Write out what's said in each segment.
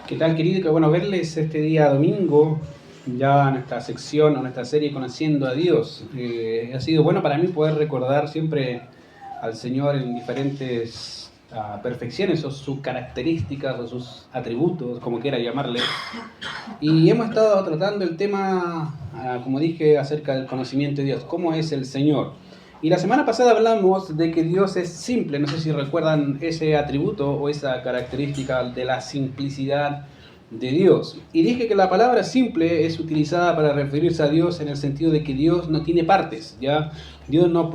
¿Qué tal, querido? Qué bueno verles este día domingo, ya en esta sección o en esta serie Conociendo a Dios. Ha sido bueno para mí poder recordar siempre al Señor en diferentes perfecciones o sus características o sus atributos, como quiera llamarle. Y hemos estado tratando el tema, como dije, acerca del conocimiento de Dios, cómo es el Señor. Y la semana pasada hablamos de que Dios es simple, no sé si recuerdan ese atributo o esa característica de la simplicidad de Dios. Y dije que la palabra simple es utilizada para referirse a Dios en el sentido de que Dios no tiene partes, ¿ya? Dios no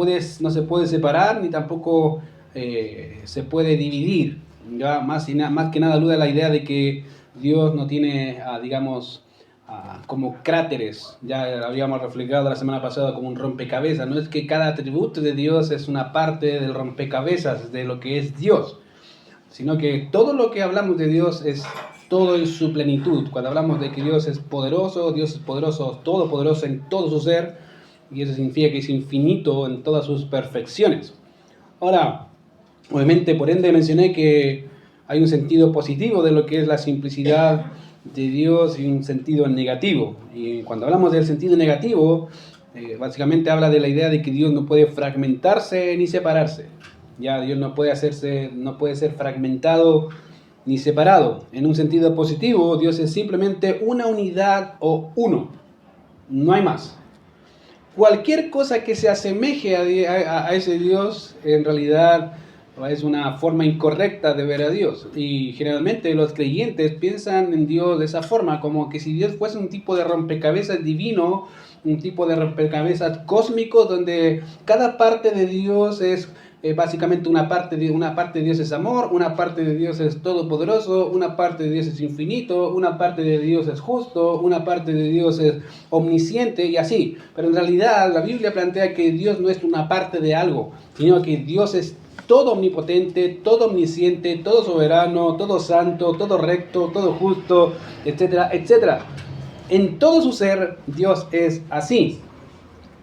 se puede separar ni tampoco se puede dividir, ¿ya? Más que nada alude a la idea de que Dios no tiene, digamos, como cráteres, ya habíamos reflejado la semana pasada como un rompecabezas, no es que cada atributo de Dios es una parte del rompecabezas de lo que es Dios, sino que todo lo que hablamos de Dios es todo en su plenitud. Cuando hablamos de que Dios es poderoso todopoderoso en todo su ser, y eso significa que es infinito en todas sus perfecciones. Ahora, obviamente, por ende mencioné que hay un sentido positivo de lo que es la simplicidad de Dios y un sentido negativo. Y cuando hablamos del sentido negativo, básicamente habla de la idea de que Dios no puede fragmentarse ni separarse. Ya Dios no puede ser fragmentado ni separado. En un sentido positivo, Dios es simplemente una unidad o uno. No hay más. Cualquier cosa que se asemeje a ese Dios, en realidad es una forma incorrecta de ver a Dios. Y generalmente los creyentes piensan en Dios de esa forma, como que si Dios fuese un tipo de rompecabezas divino, un tipo de rompecabezas cósmico, donde cada parte de Dios es básicamente una parte de Dios es amor, una parte de Dios es todopoderoso, una parte de Dios es infinito, una parte de Dios es justo, una parte de Dios es omnisciente y así. Pero en realidad la Biblia plantea que Dios no es una parte de algo, sino que Dios es todo omnipotente, todo omnisciente, todo soberano, todo santo, todo recto, todo justo, etcétera, etcétera. En todo su ser, Dios es así.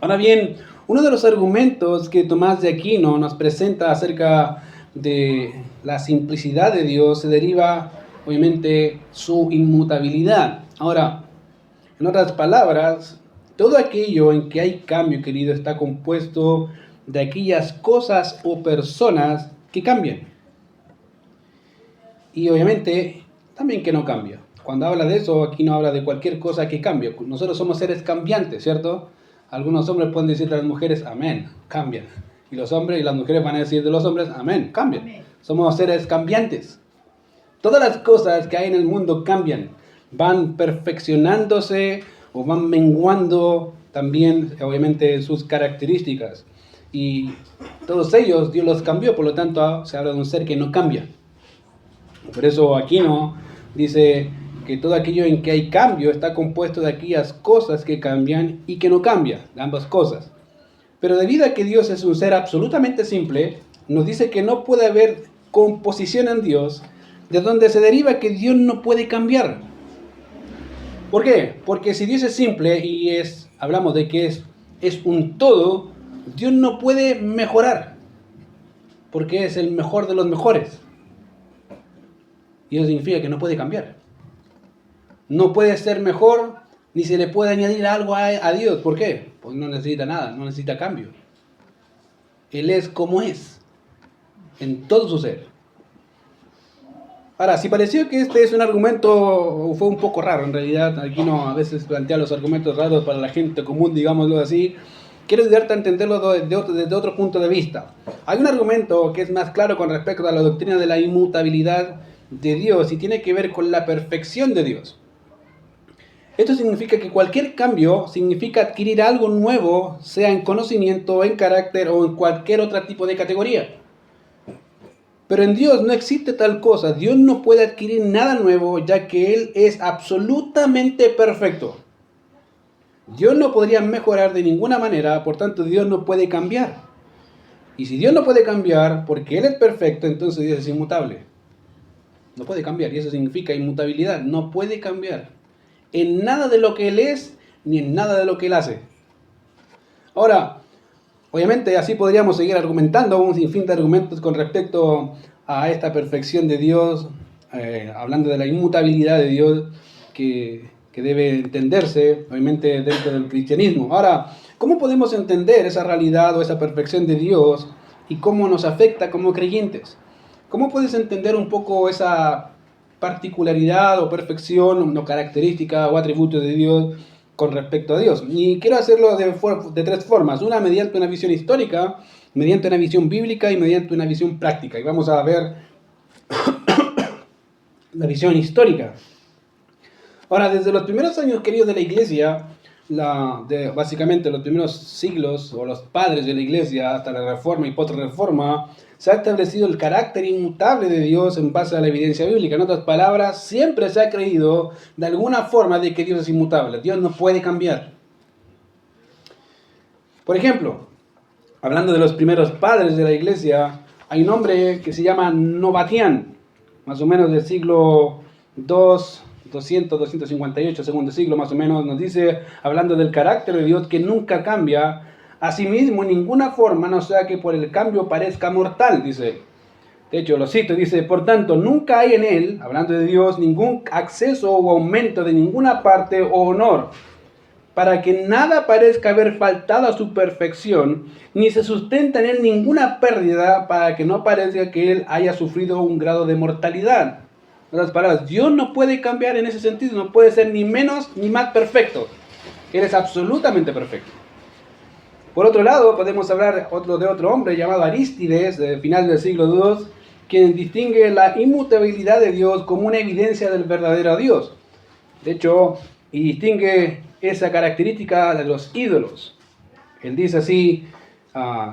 Ahora bien, uno de los argumentos que Tomás de Aquino nos presenta acerca de la simplicidad de Dios se deriva, obviamente, su inmutabilidad. Ahora, en otras palabras, todo aquello en que hay cambio, querido, está compuesto de aquellas cosas o personas que cambian. Y obviamente, también que no cambia. Cuando habla de eso, aquí no habla de cualquier cosa que cambie. Nosotros somos seres cambiantes, ¿cierto? Algunos hombres pueden decir a las mujeres, amén, cambian. Y los hombres y las mujeres van a decir de los hombres, amén, cambian. Amén. Somos seres cambiantes. Todas las cosas que hay en el mundo cambian. Van perfeccionándose o van menguando también, obviamente, sus características. Y todos ellos Dios los cambió, por lo tanto se habla de un ser que no cambia. Por eso Aquino dice que todo aquello en que hay cambio está compuesto de aquellas cosas que cambian y que no cambian, ambas cosas. Pero debido a que Dios es un ser absolutamente simple, nos dice que no puede haber composición en Dios, de donde se deriva que Dios no puede cambiar. ¿Por qué? Porque si Dios es simple y hablamos de que es un todo, Dios no puede mejorar, porque es el mejor de los mejores. Y eso significa que no puede cambiar. No puede ser mejor, ni se le puede añadir algo a Dios. ¿Por qué? Pues no necesita nada, no necesita cambio. Él es como es, en todo su ser. Ahora, si pareció que este es un argumento, fue un poco raro en realidad, aquí no a veces plantea los argumentos raros para la gente común, digámoslo así, quiero ayudarte a entenderlo desde otro punto de vista. Hay un argumento que es más claro con respecto a la doctrina de la inmutabilidad de Dios y tiene que ver con la perfección de Dios. Esto significa que cualquier cambio significa adquirir algo nuevo, sea en conocimiento, en carácter o en cualquier otro tipo de categoría. Pero en Dios no existe tal cosa. Dios no puede adquirir nada nuevo, ya que Él es absolutamente perfecto. Dios no podría mejorar de ninguna manera, por tanto Dios no puede cambiar. Y si Dios no puede cambiar, porque Él es perfecto, entonces Dios es inmutable. No puede cambiar, y eso significa inmutabilidad. No puede cambiar en nada de lo que Él es, ni en nada de lo que Él hace. Ahora, obviamente así podríamos seguir argumentando un sinfín de argumentos con respecto a esta perfección de Dios hablando de la inmutabilidad de Dios que debe entenderse, obviamente, dentro del cristianismo. Ahora, ¿cómo podemos entender esa realidad o esa perfección de Dios y cómo nos afecta como creyentes? ¿Cómo puedes entender un poco esa particularidad o perfección o característica o atributo de Dios con respecto a Dios? Y quiero hacerlo de tres formas. Una, mediante una visión histórica, mediante una visión bíblica y mediante una visión práctica. Y vamos a ver la visión histórica. Ahora, desde los primeros años, queridos, de la iglesia, básicamente los primeros siglos o los padres de la iglesia hasta la reforma y post-reforma, se ha establecido el carácter inmutable de Dios en base a la evidencia bíblica. En otras palabras, siempre se ha creído de alguna forma de que Dios es inmutable. Dios no puede cambiar. Por ejemplo, hablando de los primeros padres de la iglesia, hay un hombre que se llama Novatian, más o menos del siglo II, 258, segundo siglo más o menos, nos dice, hablando del carácter de Dios que nunca cambia, asimismo en ninguna forma, no sea que por el cambio parezca mortal, dice. De hecho, lo cito, dice, por tanto, nunca hay en él, hablando de Dios, ningún acceso o aumento de ninguna parte o honor, para que nada parezca haber faltado a su perfección, ni se sustenta en él ninguna pérdida, para que no parezca que él haya sufrido un grado de mortalidad. En otras palabras, Dios no puede cambiar en ese sentido, no puede ser ni menos ni más perfecto. Él es absolutamente perfecto. Por otro lado, podemos hablar de otro hombre llamado Arístides, del final del siglo II, quien distingue la inmutabilidad de Dios como una evidencia del verdadero Dios. De hecho, y distingue esa característica de los ídolos. Él dice así,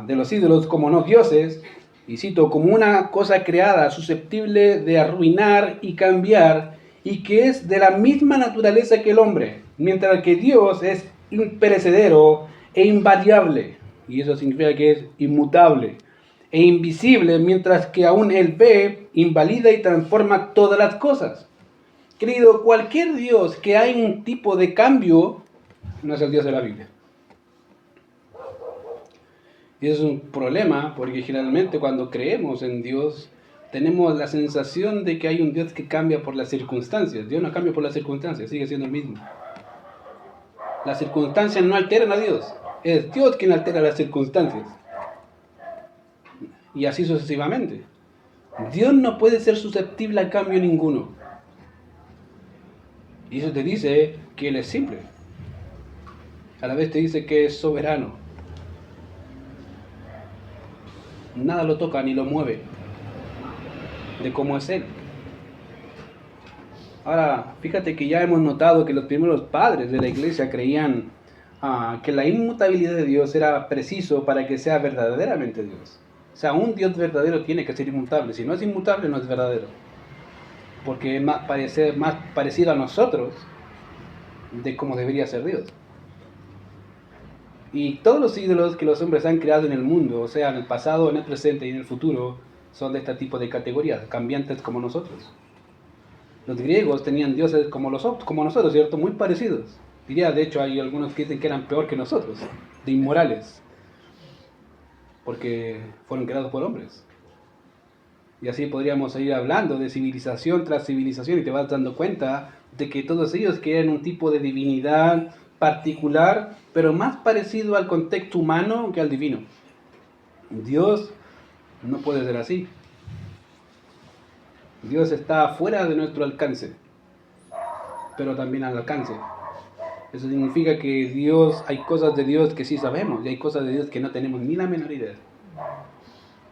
de los ídolos como no dioses, y cito, como una cosa creada susceptible de arruinar y cambiar, y que es de la misma naturaleza que el hombre, mientras que Dios es imperecedero e invariable, y eso significa que es inmutable, e invisible, mientras que aún Él ve, invalida y transforma todas las cosas. Querido, cualquier Dios que hay un tipo de cambio, no es el Dios de la Biblia. Y es un problema porque generalmente cuando creemos en Dios tenemos la sensación de que hay un Dios que cambia por las circunstancias. Dios no cambia por las circunstancias, sigue siendo el mismo. Las circunstancias no alteran a Dios, es Dios quien altera las circunstancias. Y así sucesivamente. Dios no puede ser susceptible a cambio ninguno. Y eso te dice que Él es simple. A la vez te dice que es soberano. Nada lo toca ni lo mueve de cómo es Él. Ahora, fíjate que ya hemos notado que los primeros padres de la iglesia creían que la inmutabilidad de Dios era preciso para que sea verdaderamente Dios. O sea, un Dios verdadero tiene que ser inmutable. Si no es inmutable, no es verdadero. Porque es más parecido a nosotros de cómo debería ser Dios. Y todos los ídolos que los hombres han creado en el mundo, o sea, en el pasado, en el presente y en el futuro, son de este tipo de categorías, cambiantes como nosotros. Los griegos tenían dioses como nosotros, ¿cierto? Muy parecidos. Diría, de hecho, hay algunos que dicen que eran peor que nosotros, de inmorales, porque fueron creados por hombres. Y así podríamos ir hablando de civilización tras civilización y te vas dando cuenta de que todos ellos querían un tipo de divinidad particular, pero más parecido al contexto humano que al divino. Dios no puede ser así. Dios está fuera de nuestro alcance, pero también al alcance. Eso significa que hay cosas de Dios que sí sabemos y hay cosas de Dios que no tenemos ni la menor idea.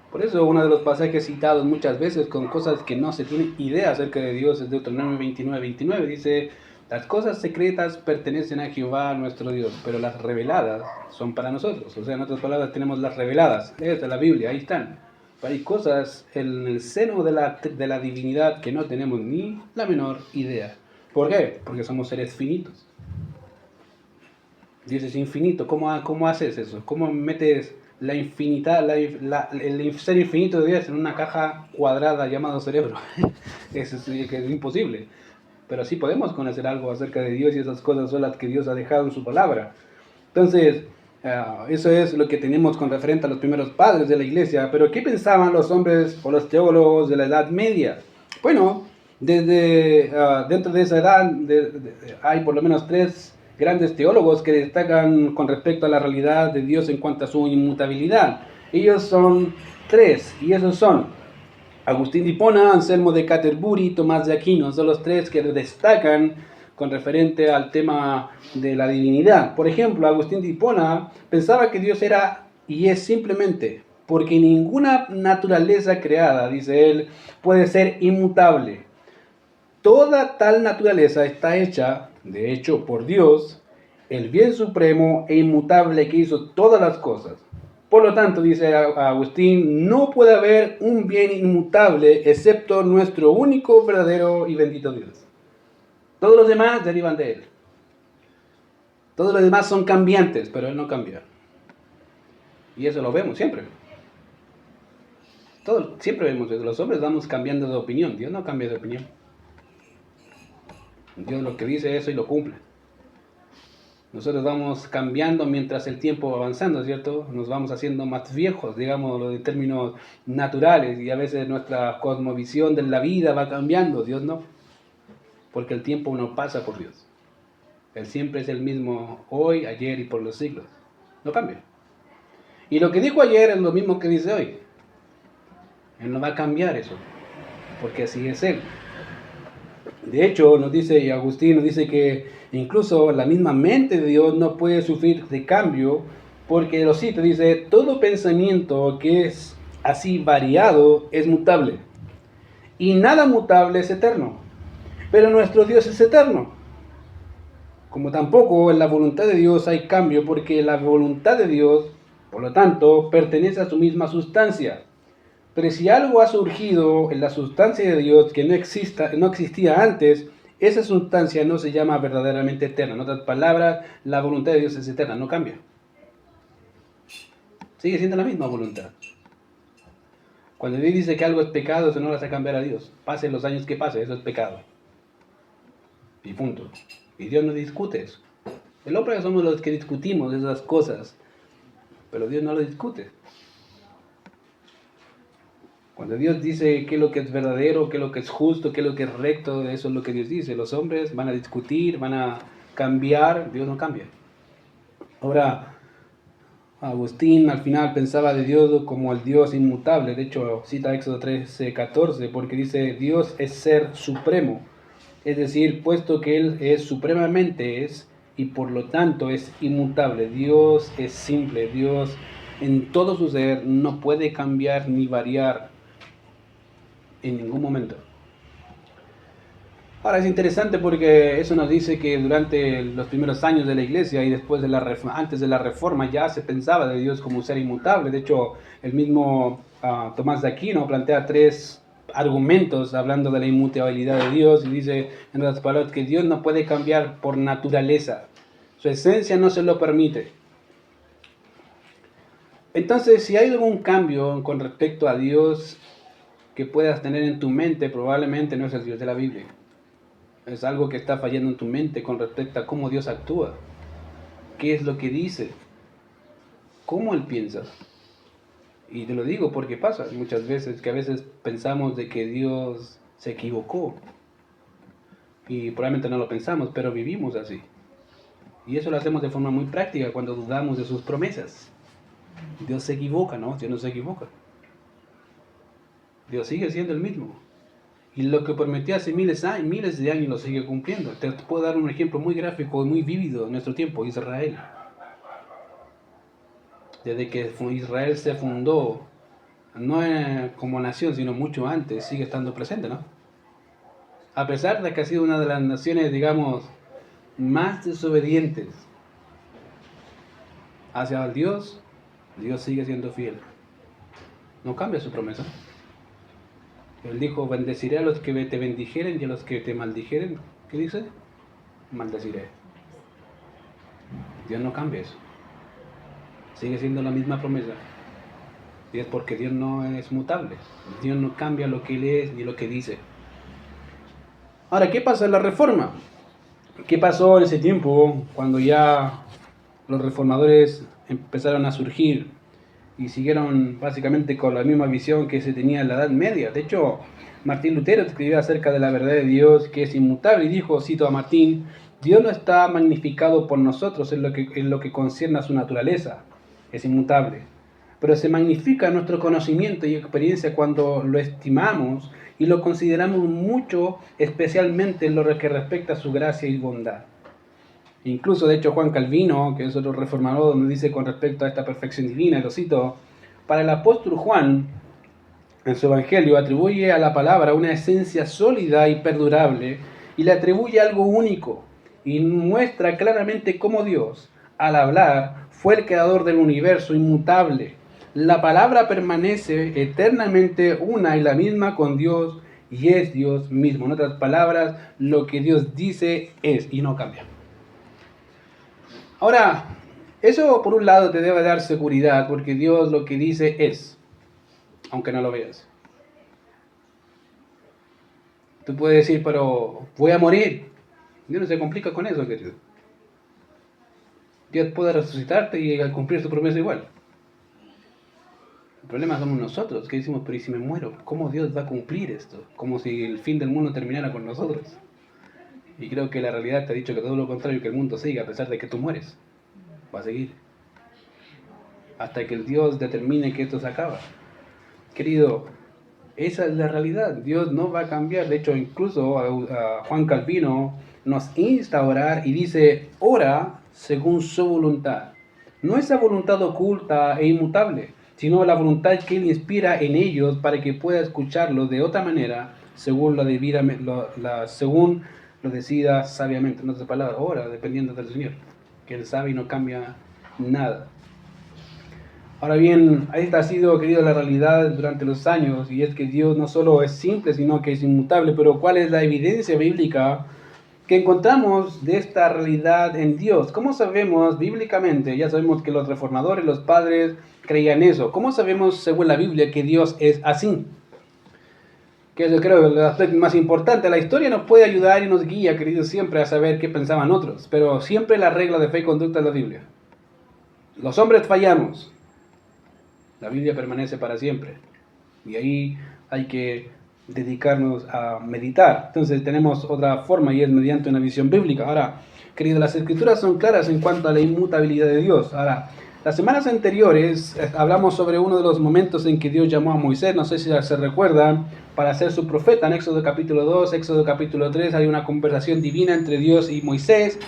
Por eso uno de los pasajes citados muchas veces con cosas que no se tiene idea acerca de Dios es Deuteronomio 29:29. Dice, las cosas secretas pertenecen a Jehová nuestro Dios, pero las reveladas son para nosotros. O sea, en otras palabras tenemos las reveladas. Esta es la Biblia, ahí están. Pero hay cosas en el seno de la divinidad que no tenemos ni la menor idea. ¿Por qué? Porque somos seres finitos. Dios es infinito. ¿Cómo haces eso? ¿Cómo metes el ser infinito de Dios en una caja cuadrada llamada cerebro? Eso es imposible. Pero sí podemos conocer algo acerca de Dios y esas cosas son las que Dios ha dejado en su palabra. Entonces, eso es lo que tenemos con referente a los primeros padres de la iglesia. Pero ¿qué pensaban los hombres o los teólogos de la Edad Media? Bueno, Dentro de esa edad hay por lo menos 3 grandes teólogos que destacan con respecto a la realidad de Dios en cuanto a su inmutabilidad. Ellos son 3, y esos son Agustín de Hipona, Anselmo de Canterbury, Tomás de Aquino. Son los 3 que destacan con referente al tema de la divinidad. Por ejemplo, Agustín de Hipona pensaba que Dios era y es simplemente porque ninguna naturaleza creada, dice él, puede ser inmutable. Toda tal naturaleza está hecha, de hecho, por Dios, el bien supremo e inmutable que hizo todas las cosas. Por lo tanto, dice Agustín, no puede haber un bien inmutable excepto nuestro único, verdadero y bendito Dios. Todos los demás derivan de Él. Todos los demás son cambiantes, pero Él no cambia. Y eso lo vemos siempre. Siempre vemos eso. Los hombres vamos cambiando de opinión. Dios no cambia de opinión. Dios lo que dice eso y lo cumple. Nosotros vamos cambiando mientras el tiempo va avanzando, ¿cierto? Nos vamos haciendo más viejos, digamos, en términos naturales, y a veces nuestra cosmovisión de la vida va cambiando. Dios no, porque el tiempo no pasa por Dios. Él siempre es el mismo hoy, ayer y por los siglos. No cambia. Y lo que dijo ayer es lo mismo que dice hoy. Él no va a cambiar eso, porque así es Él. De hecho, Agustín nos dice que incluso la misma mente de Dios no puede sufrir de cambio, porque lo cita, dice, todo pensamiento que es así variado es mutable, y nada mutable es eterno, pero nuestro Dios es eterno. Como tampoco en la voluntad de Dios hay cambio, porque la voluntad de Dios, por lo tanto, pertenece a su misma sustancia. Pero si algo ha surgido en la sustancia de Dios que no existía antes, esa sustancia no se llama verdaderamente eterna. En otras palabras, la voluntad de Dios es eterna, no cambia. Sigue siendo la misma voluntad. Cuando Dios dice que algo es pecado, eso no lo hace cambiar a Dios. Pase los años que pase, eso es pecado. Y punto. Y Dios no discute eso. El hombre somos los que discutimos esas cosas, pero Dios no lo discute. Cuando Dios dice qué es lo que es verdadero, qué es lo que es justo, qué es lo que es recto, eso es lo que Dios dice. Los hombres van a discutir, van a cambiar, Dios no cambia. Ahora, Agustín al final pensaba de Dios como el Dios inmutable. De hecho, cita Éxodo 13:14, porque dice, Dios es ser supremo. Es decir, puesto que Él es supremamente y por lo tanto es inmutable. Dios es simple, Dios en todo su ser no puede cambiar ni variar en ningún momento. Ahora es interesante porque eso nos dice que durante los primeros años de la iglesia y después antes de la reforma ya se pensaba de Dios como un ser inmutable. De hecho, el mismo Tomás de Aquino plantea 3 argumentos hablando de la inmutabilidad de Dios, y dice en otras palabras que Dios no puede cambiar por naturaleza. Su esencia no se lo permite. Entonces, si hay algún cambio con respecto a Dios que puedas tener en tu mente, probablemente no es el Dios de la Biblia. Es algo que está fallando en tu mente con respecto a cómo Dios actúa, qué es lo que dice, cómo Él piensa. Y te lo digo porque pasa muchas veces, que a veces pensamos de que Dios se equivocó. Y probablemente no lo pensamos, pero vivimos así. Y eso lo hacemos de forma muy práctica cuando dudamos de sus promesas. Dios se equivoca, ¿no? Dios no se equivoca. Dios sigue siendo el mismo. Y lo que prometió hace miles de años lo sigue cumpliendo. Te puedo dar un ejemplo muy gráfico y muy vívido en nuestro tiempo, Israel. Desde que Israel se fundó, no como nación, sino mucho antes, sigue estando presente, ¿no? A pesar de que ha sido una de las naciones, digamos, más desobedientes hacia Dios, Dios sigue siendo fiel. No cambia su promesa. Él dijo, bendeciré a los que te bendijeren y a los que te maldijeren. ¿Qué dice? Maldeciré. Dios no cambia eso. Sigue siendo la misma promesa. Y es porque Dios no es mutable. Dios no cambia lo que Él es ni lo que dice. Ahora, ¿qué pasa en la reforma? ¿Qué pasó en ese tiempo cuando ya los reformadores empezaron a surgir? y siguieron básicamente con la misma visión que se tenía en la Edad Media. De hecho, Martín Lutero escribió acerca de la verdad de Dios, que es inmutable, y dijo, cito a Martín: Dios no está magnificado por nosotros en lo que concierne a su naturaleza, es inmutable, pero se magnifica nuestro conocimiento y experiencia cuando lo estimamos y lo consideramos mucho, especialmente en lo que respecta a su gracia y bondad. Incluso, de hecho, Juan Calvino, que es otro reformador, nos dice con respecto a esta perfección divina, y lo cito: para el apóstol Juan, en su evangelio, atribuye a la palabra una esencia sólida y perdurable, y le atribuye algo único, y muestra claramente cómo Dios, al hablar, fue el creador del universo inmutable. La palabra permanece eternamente una y la misma con Dios, y es Dios mismo. En otras palabras, lo que Dios dice es y no cambia. Ahora, eso por un lado te debe dar seguridad, porque Dios lo que dice es, aunque no lo veas. Tú puedes decir, pero voy a morir. Dios no se complica con eso, querido. Dios puede resucitarte y cumplir su promesa igual. El problema somos nosotros, que decimos, pero ¿y si me muero? ¿Cómo Dios va a cumplir esto? Como si el fin del mundo terminara con nosotros. Y creo que la realidad te ha dicho que todo lo contrario, que el mundo sigue a pesar de que tú mueres. Va a seguir. Hasta que el Dios determine que esto se acaba. Querido, esa es la realidad. Dios no va a cambiar. De hecho, incluso a Juan Calvino nos insta a orar y dice, ora según su voluntad. No esa voluntad oculta e inmutable, sino la voluntad que Él inspira en ellos para que pueda escucharlo de otra manera, según según lo decida sabiamente. No es palabra, ora dependiendo del Señor, que Él sabe y no cambia nada. Ahora bien, esta ha sido, querido, la realidad durante los años, y es que Dios no solo es simple, sino que es inmutable. Pero ¿cuál es la evidencia bíblica que encontramos de esta realidad en Dios? ¿Cómo sabemos bíblicamente? Ya sabemos que los reformadores, los padres, creían eso. ¿Cómo sabemos, según la Biblia, que Dios es así? Que yo creo que el aspecto más importante. La historia nos puede ayudar y nos guía, querido, siempre a saber qué pensaban otros, pero siempre la regla de fe y conducta es la Biblia. Los hombres fallamos. La Biblia permanece para siempre. Y ahí hay que dedicarnos a meditar. Entonces tenemos otra forma, y es mediante una visión bíblica. Ahora, queridos, las escrituras son claras en cuanto a la inmutabilidad de Dios. Ahora, las semanas anteriores hablamos sobre uno de los momentos en que Dios llamó a Moisés, no sé si se recuerdan, para ser su profeta. En Éxodo capítulo 2, Éxodo capítulo 3, hay una conversación divina entre Dios y Moisés.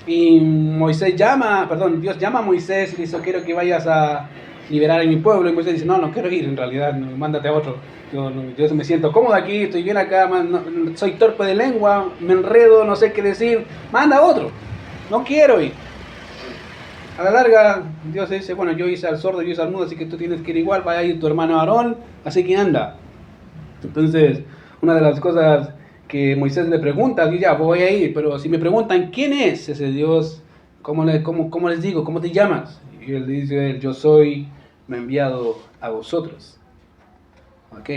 Y Dios llama a Moisés y le dice, quiero que vayas a liberar a mi pueblo. Y Moisés dice, no quiero ir, en realidad, no, mándate a otro. Yo me siento cómodo aquí, estoy bien acá, soy torpe de lengua, me enredo, no sé qué decir, manda a otro, no quiero ir. A la larga, Dios dice, bueno, yo hice al sordo, yo hice al mudo, así que tú tienes que ir igual, vaya a ir tu hermano Aarón, así que anda. Entonces, una de las cosas que Moisés le pregunta, y ya, voy a ir, pero si me preguntan, ¿quién es ese Dios? ¿Cómo les digo? ¿Cómo te llamas? Y él dice, yo soy, me he enviado a vosotros. Ok.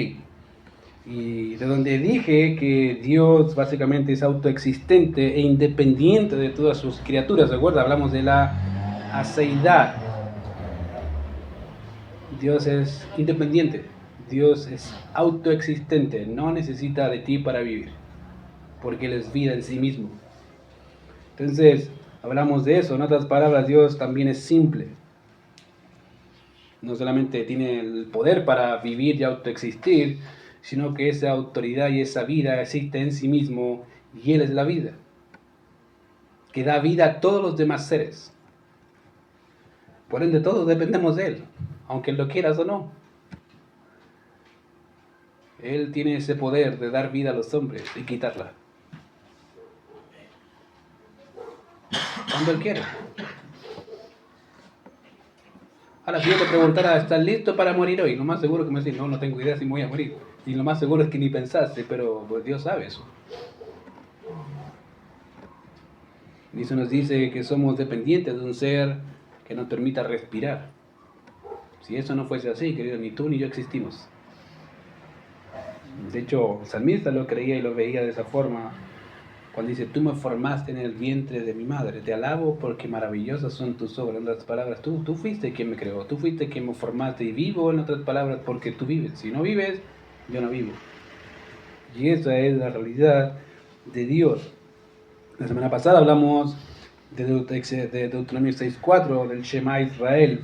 Y de donde dije que Dios básicamente es autoexistente e independiente de todas sus criaturas, ¿recuerda? Hablamos de la aceidad. Dios es independiente, Dios es autoexistente, no necesita de ti para vivir, porque Él es vida en sí mismo. Entonces, hablamos de eso. En otras palabras, Dios también es simple. No solamente tiene el poder para vivir y autoexistir, sino que esa autoridad y esa vida existe en sí mismo, y Él es la vida, que da vida a todos los demás seres. Por ende, todos dependemos de Él, aunque lo quieras o no. Él tiene ese poder de dar vida a los hombres y quitarla cuando Él quiere. Ahora, si yo te preguntara, ¿estás listo para morir hoy? Lo más seguro que me decís, no tengo idea si me voy a morir. Y lo más seguro es que ni pensaste, pero pues Dios sabe eso. Y eso nos dice que somos dependientes de un ser que nos permita respirar. Si eso no fuese así, querido, ni tú ni yo existimos. De hecho, el salmista lo creía y lo veía de esa forma Cuando dice, tú me formaste en el vientre de mi madre, te alabo porque maravillosas son tus obras. En otras palabras, tú fuiste quien me creó, tú fuiste quien me formaste y vivo, en otras palabras, porque tú vives. Si no vives, yo no vivo. Y esa es la realidad de Dios. La semana pasada hablamos de Deuteronomio 6.4, del Shema Israel.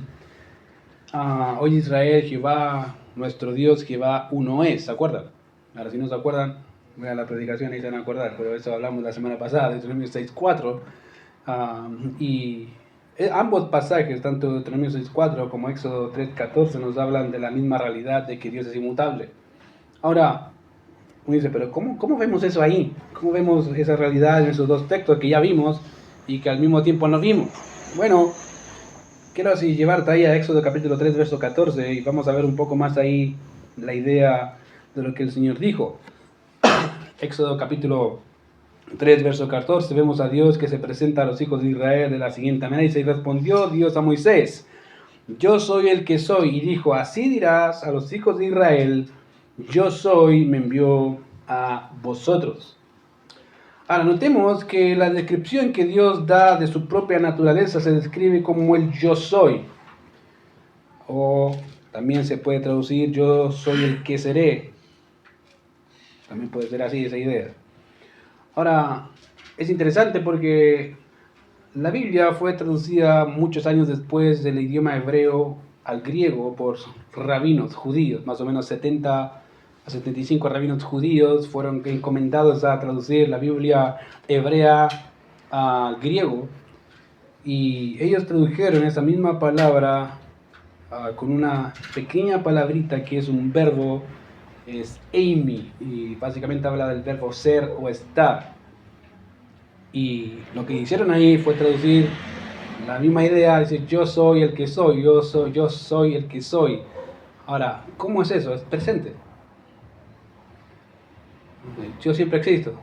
Oye Israel, Jehová, nuestro Dios, Jehová uno es, ¿se acuerdan? Ahora si no se acuerdan, vean la predicación y se van a acordar, pero eso hablamos la semana pasada, de Deuteronomio 6.4. Y ambos pasajes, tanto Deuteronomio 6.4 como Éxodo 3.14, nos hablan de la misma realidad de que Dios es inmutable. Ahora, uno dice, pero ¿cómo vemos eso ahí? ¿Cómo vemos esa realidad en esos dos textos que ya vimos y que al mismo tiempo no vimos? Bueno, quiero así llevarte ahí a Éxodo capítulo 3, verso 14, y vamos a ver un poco más ahí la idea de lo que el Señor dijo. Éxodo capítulo 3, verso 14, vemos a Dios que se presenta a los hijos de Israel de la siguiente manera. Dice, y respondió Dios a Moisés, yo soy el que soy, y dijo, así dirás a los hijos de Israel, yo soy, me envió a vosotros. Ahora, notemos que la descripción que Dios da de su propia naturaleza se describe como el yo soy. O también se puede traducir yo soy el que seré. También puede ser así esa idea. Ahora, es interesante porque la Biblia fue traducida muchos años después del idioma hebreo al griego por rabinos judíos, más o menos 70 a 75 rabinos judíos fueron encomendados a traducir la Biblia hebrea al griego, y ellos tradujeron esa misma palabra con una pequeña palabrita que es un verbo, es eimi, y básicamente habla del verbo ser o estar. Y lo que hicieron ahí fue traducir la misma idea, decir yo soy el que soy, yo soy el que soy. Ahora, ¿cómo es eso? Es presente. Yo siempre existo.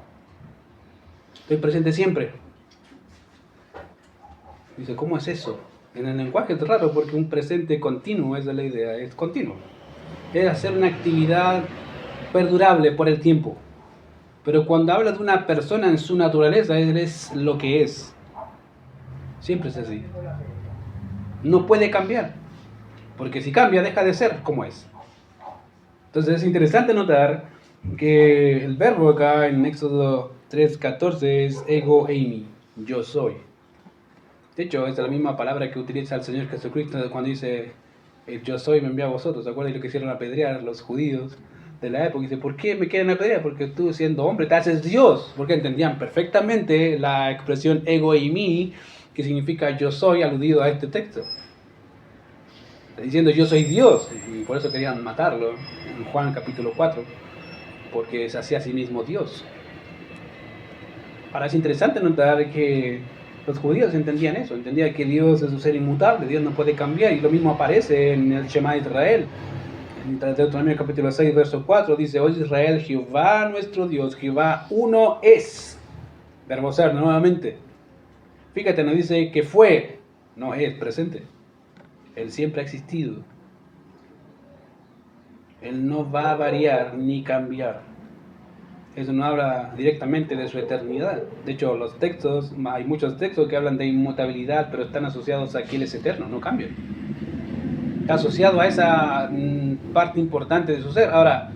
Estoy presente siempre. Dice, ¿cómo es eso? En el lenguaje es raro porque un presente continuo, esa es la idea, es continuo. Es hacer una actividad perdurable por el tiempo. Pero cuando habla de una persona en su naturaleza, él es lo que es. Siempre es así. No puede cambiar. Porque si cambia, deja de ser como es. Entonces es interesante notar que el verbo acá en Éxodo 3.14 es ego eimi, yo soy. De hecho, es la misma palabra que utiliza el Señor Jesucristo cuando dice yo soy me envió a vosotros. ¿Se acuerdan de lo que hicieron apedrear los judíos de la época? Y dice, ¿por qué me quieren apedrear? Porque tú siendo hombre te haces Dios. Porque entendían perfectamente la expresión ego eimi, que significa yo soy, aludido a este texto. Está diciendo yo soy Dios, y por eso querían matarlo en Juan capítulo 4, porque se hacía a sí mismo Dios. Ahora es interesante notar que los judíos entendían eso, entendían que Dios es un ser inmutable, Dios no puede cambiar, y lo mismo aparece en el Shema Israel. En Deuteronomio capítulo 6, verso 4, dice, oye Israel, Jehová nuestro Dios, Jehová uno es. Verbo ser, nuevamente. Fíjate, no dice que fue, no es presente. Él siempre ha existido. Él no va a variar ni cambiar. Eso no habla directamente de su eternidad. De hecho, los textos, hay muchos textos que hablan de inmutabilidad, pero están asociados a que Él es eterno, no cambia. Está asociado a esa parte importante de su ser. Ahora,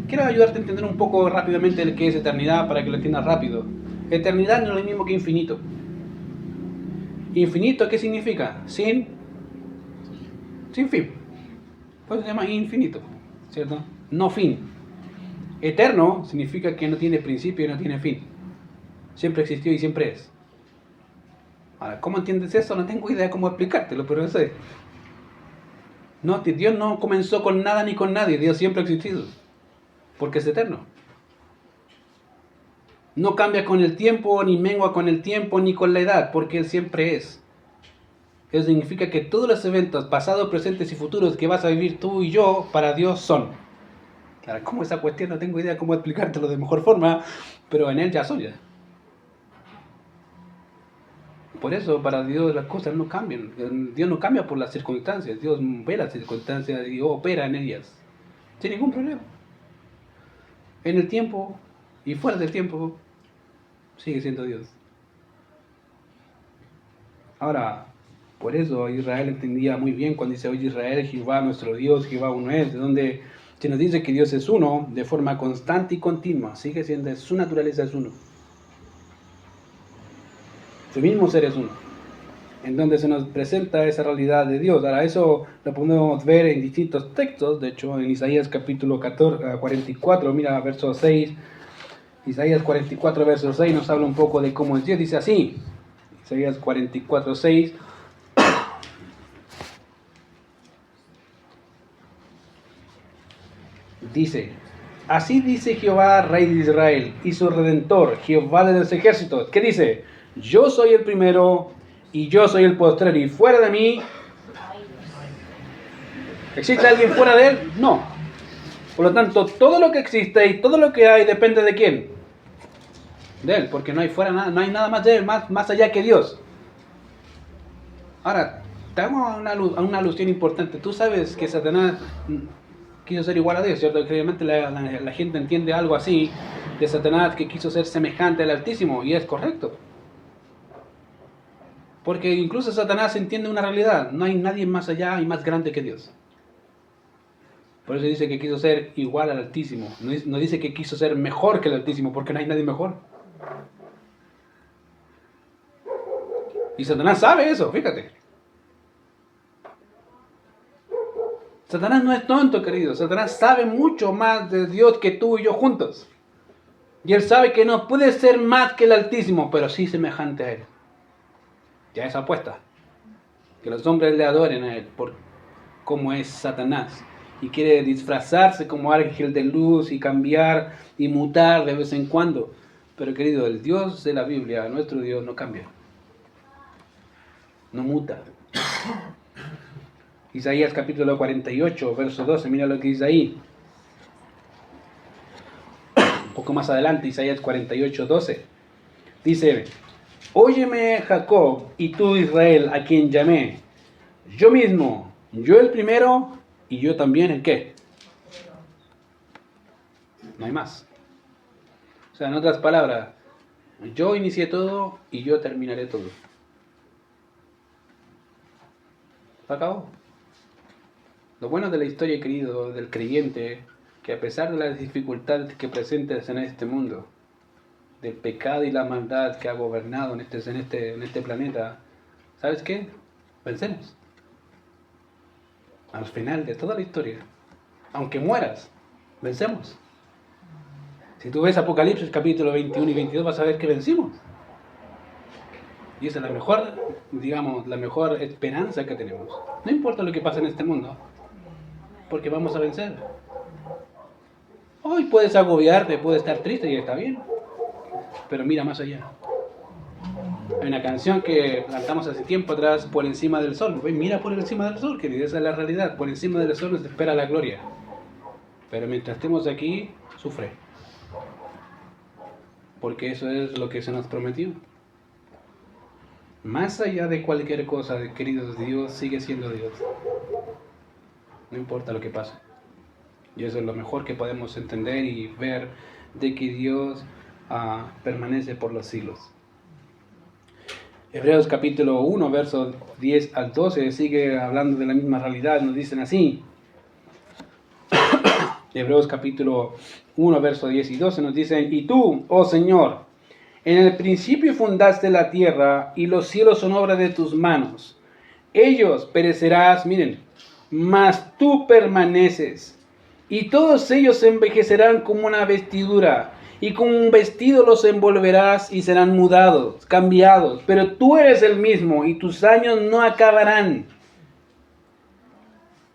quiero ayudarte a entender un poco rápidamente el que es eternidad para que lo entiendas rápido. Eternidad no es lo mismo que infinito. Infinito, ¿qué significa? Sin fin. Pues se llama infinito, ¿cierto? No fin. Eterno significa que no tiene principio y no tiene fin. Siempre existió y siempre es. Ahora, ¿cómo entiendes eso? No tengo idea cómo explicártelo, pero eso es. No, Dios no comenzó con nada ni con nadie. Dios siempre ha existido. Porque es eterno. No cambia con el tiempo, ni mengua con el tiempo, ni con la edad, porque Él siempre es. Eso significa que todos los eventos, pasados, presentes y futuros que vas a vivir tú y yo, para Dios son. Ahora, ¿cómo esa cuestión? No tengo idea cómo explicártelo de mejor forma, pero en Él ya son ya. Por eso para Dios las cosas no cambian. Dios no cambia por las circunstancias. Dios ve las circunstancias y opera en ellas. Sin ningún problema. En el tiempo y fuera del tiempo. sigue siendo Dios. Ahora, por eso Israel entendía muy bien cuando dice, oye Israel, Jehová nuestro Dios, Jehová uno es, de donde se nos dice que Dios es uno de forma constante y continua, sigue siendo, su naturaleza es uno. Su mismo ser es uno, en donde se nos presenta esa realidad de Dios. Ahora, eso lo podemos ver en distintos textos, de hecho, en Isaías capítulo 44, mira, verso 6, Isaías 44, verso 6 nos habla un poco de cómo es Dios, dice así, Isaías 44, 6, dice, así dice Jehová, Rey de Israel, y su Redentor, Jehová de los ejércitos. ¿Qué dice? Yo soy el primero y yo soy el postrero, y fuera de mí, ¿existe alguien fuera de él? No. Por lo tanto, todo lo que existe y todo lo que hay depende de quién? De él, porque no hay fuera nada, no hay nada más de él, más allá que Dios. Ahora, te hago una alusión importante. Tú sabes que Satanás quiso ser igual a Dios, ¿cierto? Claramente la gente entiende algo así de Satanás, que quiso ser semejante al Altísimo, y es correcto. Porque incluso Satanás entiende una realidad, no hay nadie más allá y más grande que Dios. Por eso dice que quiso ser igual al Altísimo, no dice que quiso ser mejor que el Altísimo, porque no hay nadie mejor. Y Satanás sabe eso, fíjate. Satanás no es tonto, querido. Satanás sabe mucho más de Dios que tú y yo juntos. Y él sabe que no puede ser más que el Altísimo, pero sí semejante a él. Ya es apuesta. Que los hombres le adoren a él por cómo es Satanás. Y quiere disfrazarse como ángel de luz y cambiar y mutar de vez en cuando. Pero querido, el Dios de la Biblia, nuestro Dios, no cambia. No muta. Isaías capítulo 48, verso 12, mira lo que dice ahí. Un poco más adelante, Isaías 48, 12. Dice, óyeme Jacob y tú Israel, a quien llamé. Yo mismo, yo el primero y yo también el qué. No hay más. O sea, en otras palabras, yo inicié todo y yo terminaré todo. ¿Se acabó? Lo bueno de la historia, querido, del creyente, que a pesar de las dificultades que presentes en este mundo, del pecado y la maldad que ha gobernado en este planeta, ¿sabes qué? Vencemos. Al final de toda la historia, aunque mueras, vencemos. Si tú ves Apocalipsis capítulo 21 y 22, vas a ver que vencimos. Y esa es la mejor, digamos, la mejor esperanza que tenemos. No importa lo que pase en este mundo, porque vamos a vencer. Hoy puedes agobiarte, puedes estar triste y está bien, pero mira más allá. Hay una canción que cantamos hace tiempo atrás, Por encima del sol. Mira por encima del sol, querido, esa es la realidad. Por encima del sol nos espera la gloria. Pero mientras estemos aquí, sufre. Porque eso es lo que se nos prometió. Más allá de cualquier cosa, queridos, Dios sigue siendo Dios. No importa lo que pase. Y eso es lo mejor que podemos entender y ver, de que Dios permanece por los siglos. Hebreos capítulo 1, versos 10 al 12, sigue hablando de la misma realidad. Nos dicen así. Hebreos capítulo 1, versos 10 y 12 nos dicen, y tú, oh Señor, en el principio fundaste la tierra y los cielos son obra de tus manos. Ellos perecerás, miren, mas tú permaneces. Y todos ellos se envejecerán como una vestidura, y como un vestido los envolverás y serán mudados, cambiados. Pero tú eres el mismo y tus años no acabarán.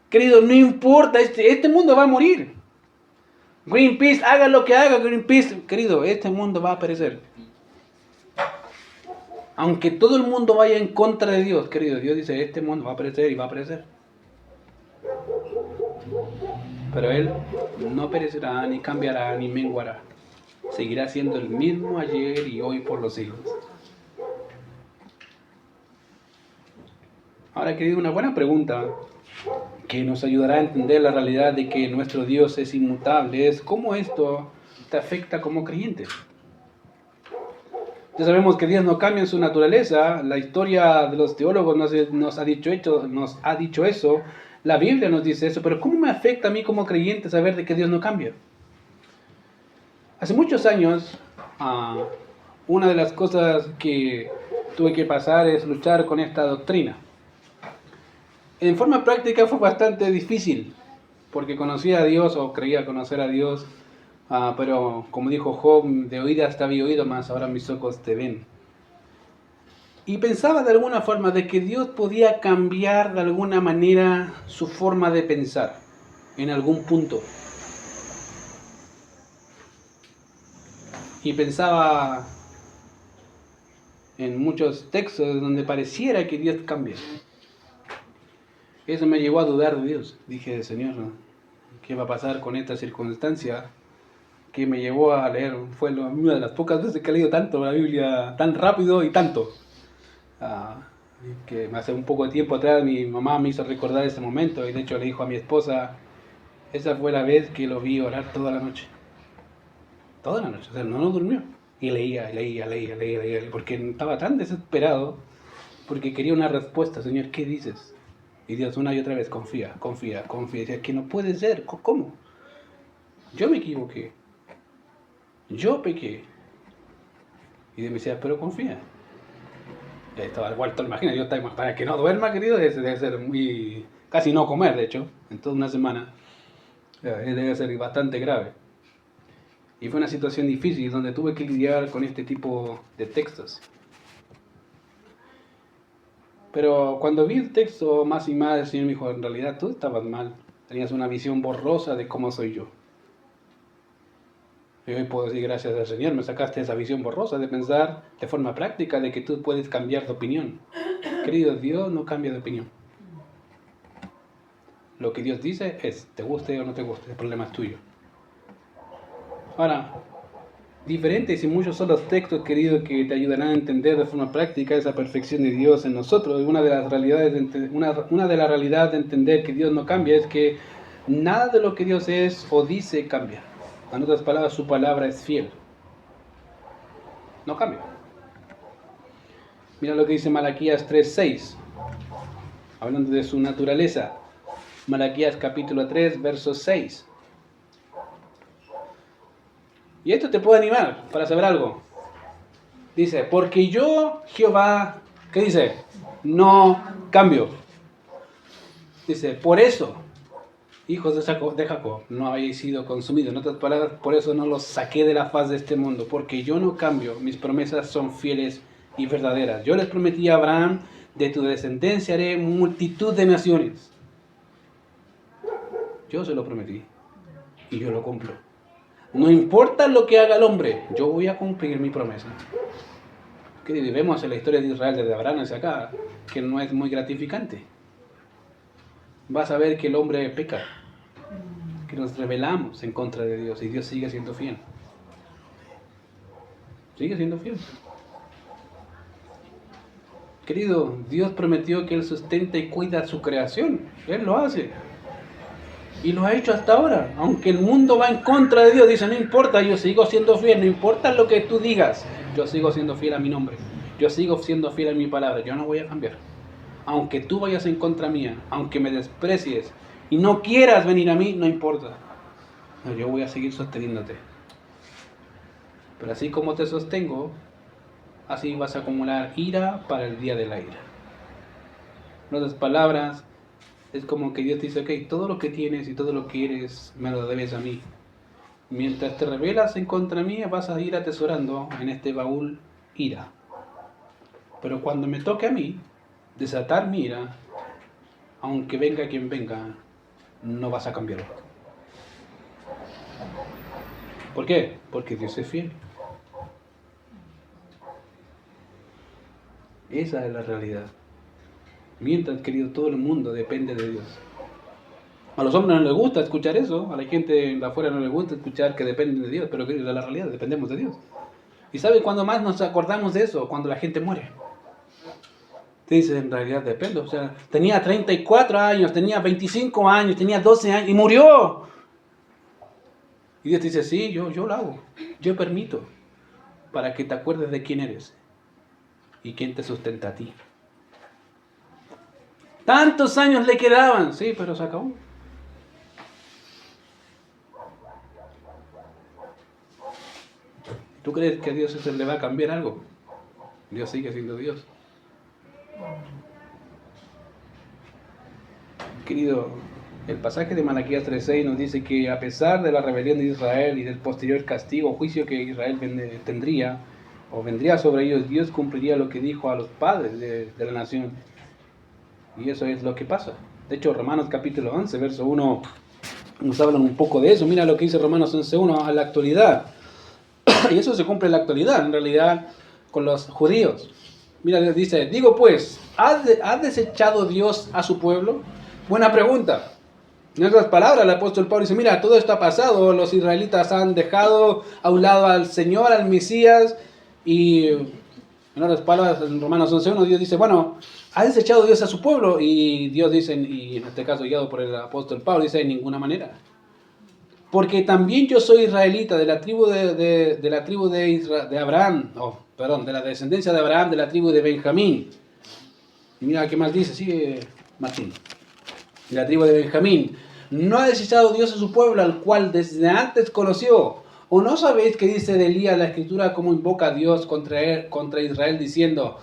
Querido, no importa, este mundo va a morir. Greenpeace, haga lo que haga Greenpeace, querido, este mundo va a perecer. Aunque todo el mundo vaya en contra de Dios, querido, Dios dice, este mundo va a perecer y va a perecer. Pero Él no perecerá, ni cambiará, ni menguará. Seguirá siendo el mismo ayer y hoy por los siglos. Ahora, querido, una buena pregunta que nos ayudará a entender la realidad de que nuestro Dios es inmutable es cómo esto te afecta como creyente. Ya sabemos que Dios no cambia en su naturaleza. La historia de los teólogos nos ha dicho eso. La Biblia nos dice eso. Pero ¿cómo me afecta a mí como creyente saber de que Dios no cambia? Hace muchos años, una de las cosas que tuve que pasar es luchar con esta doctrina. En forma práctica fue bastante difícil, porque conocía a Dios o creía conocer a Dios, pero como dijo Job, de oídas te había oído, más ahora mis ojos te ven. Y pensaba de alguna forma de que Dios podía cambiar de alguna manera su forma de pensar en algún punto. Y pensaba en muchos textos donde pareciera que Dios cambia. Eso me llevó a dudar de Dios. Dije, Señor, ¿qué va a pasar con esta circunstancia? Que me llevó a leer, fue una de las pocas veces que he leído tanto la Biblia, tan rápido y tanto. Que hace un poco de tiempo atrás mi mamá me hizo recordar ese momento y de hecho le dijo a mi esposa, esa fue la vez que lo vi orar toda la noche. Toda la noche, o sea, no durmió. Y leía, porque estaba tan desesperado, porque quería una respuesta. Señor, ¿qué dices? Y Dios una y otra vez, confía. Decía, que no puede ser, ¿cómo? Yo me equivoqué, yo pequé. Y Dios me decía, pero confía. Y ahí estaba igual, te lo imaginas, yo estaba, para que no duerma, querido, debe ser muy, casi no comer, de hecho, en toda una semana. Debe ser bastante grave. Y fue una situación difícil donde tuve que lidiar con este tipo de textos. Pero cuando vi el texto más y más, el Señor me dijo, en realidad tú estabas mal. Tenías una visión borrosa de cómo soy yo. Y hoy puedo decir, gracias al Señor, me sacaste esa visión borrosa de pensar de forma práctica de que tú puedes cambiar de opinión. Querido, Dios no cambia de opinión. Lo que Dios dice es, te guste o no te guste, el problema es tuyo. Ahora, diferentes y muchos son los textos, queridos, que te ayudarán a entender de forma práctica esa perfección de Dios en nosotros. Una de las realidades de entender que Dios no cambia es que nada de lo que Dios es o dice cambia. En otras palabras, su palabra es fiel. No cambia. Mira lo que dice Malaquías 3:6, hablando de su naturaleza. Malaquías capítulo 3, verso 6. Y esto te puede animar para saber algo. Dice, porque yo, Jehová, ¿qué dice? No cambio. Dice, por eso, hijos de Jacob, no habéis sido consumidos. En otras palabras, por eso no los saqué de la faz de este mundo, porque yo no cambio, mis promesas son fieles y verdaderas. Yo les prometí a Abraham, de tu descendencia haré multitud de naciones. Yo se lo prometí y yo lo cumplo. No importa lo que haga el hombre, yo voy a cumplir mi promesa. Que vemos en la historia de Israel desde Abraham hacia acá, que no es muy gratificante. Vas a ver que el hombre peca, que nos rebelamos en contra de Dios y Dios sigue siendo fiel. Sigue siendo fiel. Querido, Dios prometió que Él sustenta y cuida su creación. Él lo hace. Y lo ha hecho hasta ahora. Aunque el mundo va en contra de Dios, dice, no importa, yo sigo siendo fiel. No importa lo que tú digas, yo sigo siendo fiel a mi nombre. Yo sigo siendo fiel a mi palabra. Yo no voy a cambiar. Aunque tú vayas en contra mía, aunque me desprecies y no quieras venir a mí, no importa. No, yo voy a seguir sosteniéndote. Pero así como te sostengo, así vas a acumular ira para el día de la ira. En otras palabras, es como que Dios te dice, ok, todo lo que tienes y todo lo que eres me lo debes a mí. Mientras te rebelas en contra mí, vas a ir atesorando en este baúl ira. Pero cuando me toque a mí desatar mi ira, aunque venga quien venga, no vas a cambiarlo. ¿Por qué? Porque Dios es fiel. Esa es la realidad. Mientras, querido, todo el mundo depende de Dios. A los hombres no les gusta escuchar eso, a la gente de afuera no les gusta escuchar que dependen de Dios, pero querido, de la realidad dependemos de Dios. ¿Y sabe cuándo más nos acordamos de eso? Cuando la gente muere. Te dice, en realidad depende, o sea, tenía 34 años, tenía 25 años, tenía 12 años y murió. Y Dios te dice, sí, yo lo hago, yo permito. para que te acuerdes de quién eres y quién te sustenta a ti. Tantos años le quedaban, sí, pero se acabó. ¿Tú crees que a Dios se le va a cambiar algo? Dios sigue siendo Dios. Querido, el pasaje de Malaquías 3:6 nos dice que a pesar de la rebelión de Israel y del posterior castigo o juicio que Israel tendría o vendría sobre ellos, Dios cumpliría lo que dijo a los padres de la nación. Y eso es lo que pasa. De hecho, Romanos capítulo 11, verso 1, nos hablan un poco de eso. Mira lo que dice Romanos 11:1 a la actualidad. Y eso se cumple en la actualidad, en realidad, con los judíos. Mira, dice, digo pues, ¿ha desechado Dios a su pueblo? Buena pregunta. En otras palabras, el apóstol Pablo dice, mira, todo esto ha pasado, los israelitas han dejado a un lado al Señor, al Mesías, y en otras palabras, en Romanos 11:1, Dios dice, bueno, ¿ha desechado Dios a su pueblo? Y Dios dice, y en este caso guiado por el apóstol Pablo, dice, de ninguna manera. Porque también yo soy israelita de la tribu de Abraham, de la descendencia de Abraham, de la tribu de Benjamín. Y mira qué más dice, sigue Martín. De la tribu de Benjamín. No ha desechado Dios a su pueblo, al cual desde antes conoció. ¿O no sabéis que dice de Elías la escritura cómo invoca a Dios contra Israel diciendo,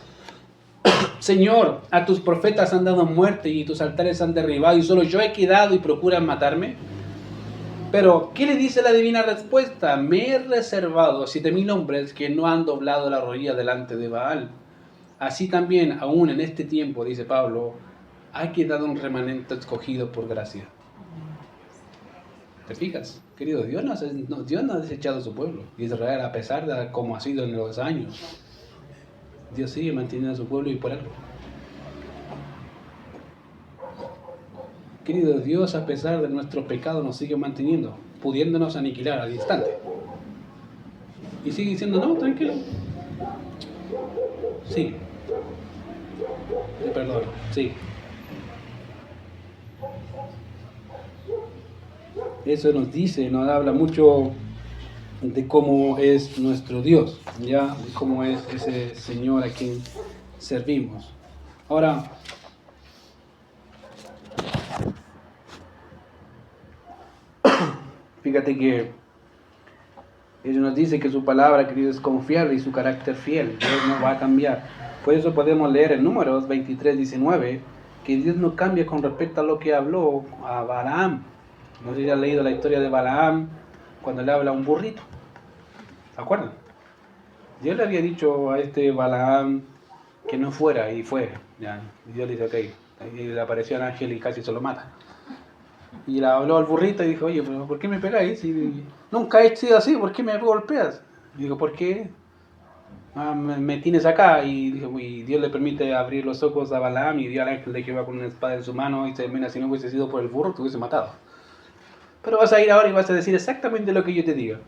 Señor, a tus profetas han dado muerte y tus altares han derribado y solo yo he quedado y procuran matarme? Pero, ¿qué le dice la divina respuesta? Me he reservado 7,000 hombres que no han doblado la rodilla delante de Baal. Así también, aún en este tiempo, dice Pablo, ha quedado un remanente escogido por gracia. ¿Te fijas? Querido, Dios no ha desechado a su pueblo. Israel, a pesar de cómo ha sido en los años, Dios sigue manteniendo a su pueblo y por algo. Querido, Dios, a pesar de nuestro pecado, nos sigue manteniendo, pudiéndonos aniquilar al instante. Y sigue diciendo, no, tranquilo. Sí. Te perdono, sí. Eso nos dice, nos habla mucho de cómo es nuestro Dios, ya, de cómo es ese Señor a quien servimos. Ahora, fíjate que Él nos dice que su palabra, querido, es confiable y su carácter fiel. Dios no va a cambiar. Por eso podemos leer en Números 23:19 que Dios no cambia con respecto a lo que habló a Balaam. No sé si han leído la historia de Balaam cuando le habla a un burrito. ¿Se acuerdan? Dios le había dicho a este Balaam que no fuera y fue. Ya. Y Dios le dice, ok. Y le apareció el ángel y casi se lo mata. Y le habló al burrito y dijo, oye, pero ¿por qué me pegáis? Si nunca he sido así, ¿por qué me golpeas? Y dijo, ¿por qué? Me tienes acá. Y dijo, y Dios le permite abrir los ojos a Balaam y dio al ángel de que iba con una espada en su mano y dice, mira, si no hubiese sido por el burro, te hubiese matado. Pero vas a ir ahora y vas a decir exactamente lo que yo te diga.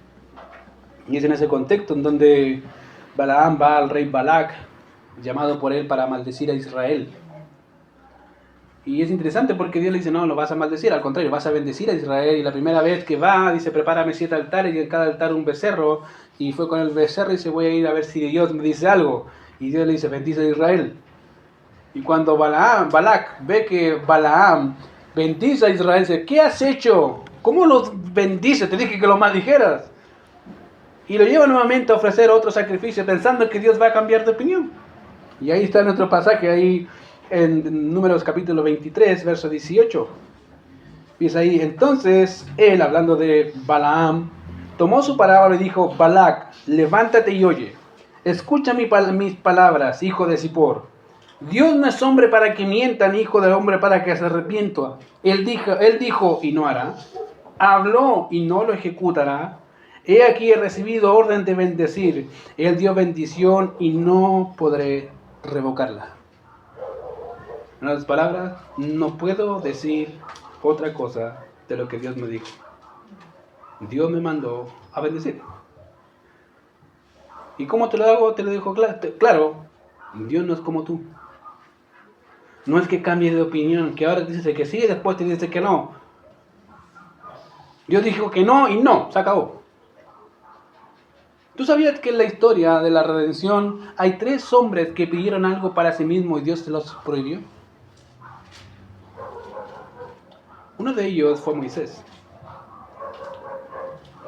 Y es en ese contexto en donde Balaam va al rey Balac, llamado por él para maldecir a Israel. Y es interesante porque Dios le dice, no, lo vas a maldecir, al contrario, vas a bendecir a Israel. Y la primera vez que va, dice, prepárame 7 altares y en cada altar un becerro. Y fue con el becerro y dice, voy a ir a ver si Dios me dice algo. Y Dios le dice, bendice a Israel. Y cuando Balac ve que Balaam bendice a Israel, dice, ¿qué has hecho? ¿Cómo los bendice? Te dije que lo maldijeras. Y lo lleva nuevamente a ofrecer otro sacrificio pensando que Dios va a cambiar de opinión. Y ahí está nuestro pasaje, ahí en Números capítulo 23, verso 18. Dice ahí, entonces él, hablando de Balaam, tomó su palabra y dijo, Balac, levántate y oye, escucha mis palabras, hijo de Zippor. Dios no es hombre para que mienta, ni hijo de hombre para que se arrepienta. Él dijo y no hará, habló y no lo ejecutará. He aquí he recibido orden de bendecir. Él dio bendición y no podré revocarla. En otras palabras, no puedo decir otra cosa de lo que Dios me dijo. Dios me mandó a bendecir. ¿Y cómo te lo hago? Te lo dijo claro. Dios no es como tú. No es que cambie de opinión, que ahora te dice que sí y después te dice que no. Dios dijo que no y no, se acabó. ¿Tú sabías que en la historia de la redención hay 3 hombres que pidieron algo para sí mismos y Dios se los prohibió? Uno de ellos fue Moisés.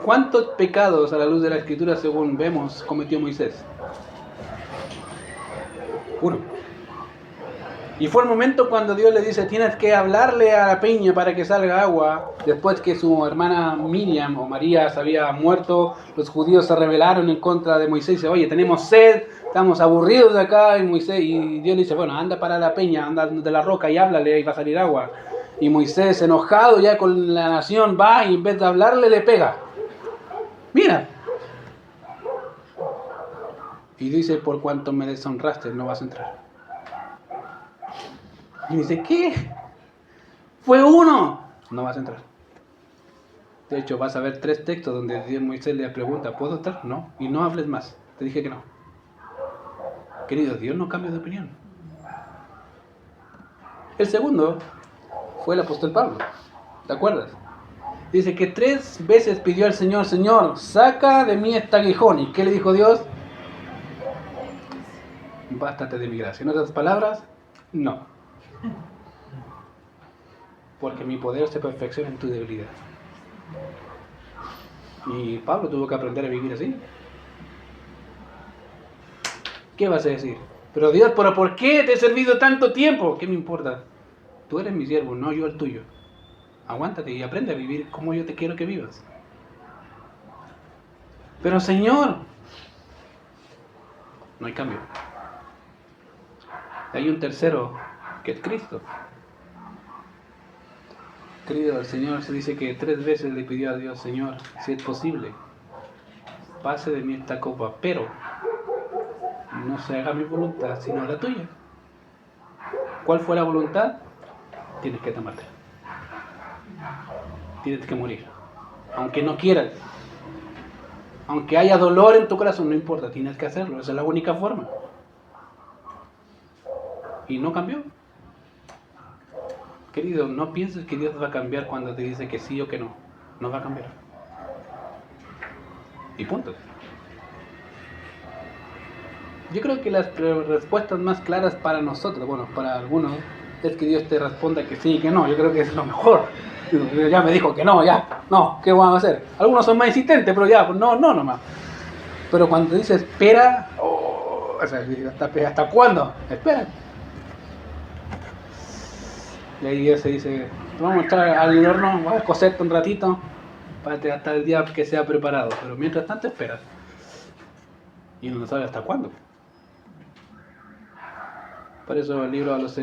¿Cuántos pecados a la luz de la Escritura, según vemos, cometió Moisés? 1. Y fue el momento cuando Dios le dice, tienes que hablarle a la peña para que salga agua. Después que su hermana Miriam o María se había muerto, los judíos se rebelaron en contra de Moisés y dice, oye, tenemos sed, estamos aburridos de acá. Y Dios le dice, bueno, anda para la peña, anda de la roca y háblale y va a salir agua. Y Moisés, enojado ya con la nación, va y en vez de hablarle, le pega. Mira. Y dice, por cuanto me deshonraste, no vas a entrar. Y dice, ¿qué? Fue uno. No vas a entrar. De hecho, vas a ver 3 textos donde Moisés le pregunta, ¿puedo entrar? No. Y no hables más. Te dije que no. Querido, Dios no cambia de opinión. El segundo fue el apóstol Pablo. ¿Te acuerdas? Dice que 3 veces pidió al Señor, Señor, saca de mí este aguijón. ¿Y qué le dijo Dios? Bástate de mi gracia. En otras palabras, no. Porque mi poder se perfecciona en tu debilidad. Y Pablo tuvo que aprender a vivir así. ¿Qué vas a decir? Pero Dios, ¿pero por qué te he servido tanto tiempo? ¿Qué me importa? Tú eres mi siervo, no yo el tuyo. Aguántate y aprende a vivir como yo te quiero que vivas. Pero Señor, no hay cambio. Hay un tercero que es Cristo. Querido, el Señor se dice que 3 veces le pidió a Dios, Señor, si es posible, pase de mí esta copa, pero no se haga mi voluntad, sino la tuya. ¿Cuál fue la voluntad? Tienes que tomártela. Tienes que morir. Aunque no quieras. Aunque haya dolor en tu corazón, no importa, tienes que hacerlo. Esa es la única forma. Y no cambió. Querido, no pienses que Dios va a cambiar cuando te dice que sí o que no. No va a cambiar. Y punto. Yo creo que las respuestas más claras para nosotros, bueno, para algunos, es que Dios te responda que sí y que no. Yo creo que es lo mejor. Ya me dijo que no, ya, no, ¿qué vamos a hacer? Algunos son más insistentes, pero ya, pues no nomás. Pero cuando dice espera, o sea, ¿hasta cuándo? Espera. Y ahí Dios se dice, vamos a entrar al horno, vamos a cocerte un ratito, para hasta el día que sea preparado. Pero mientras tanto esperas. Y no sabe hasta cuándo. Por eso el libro de los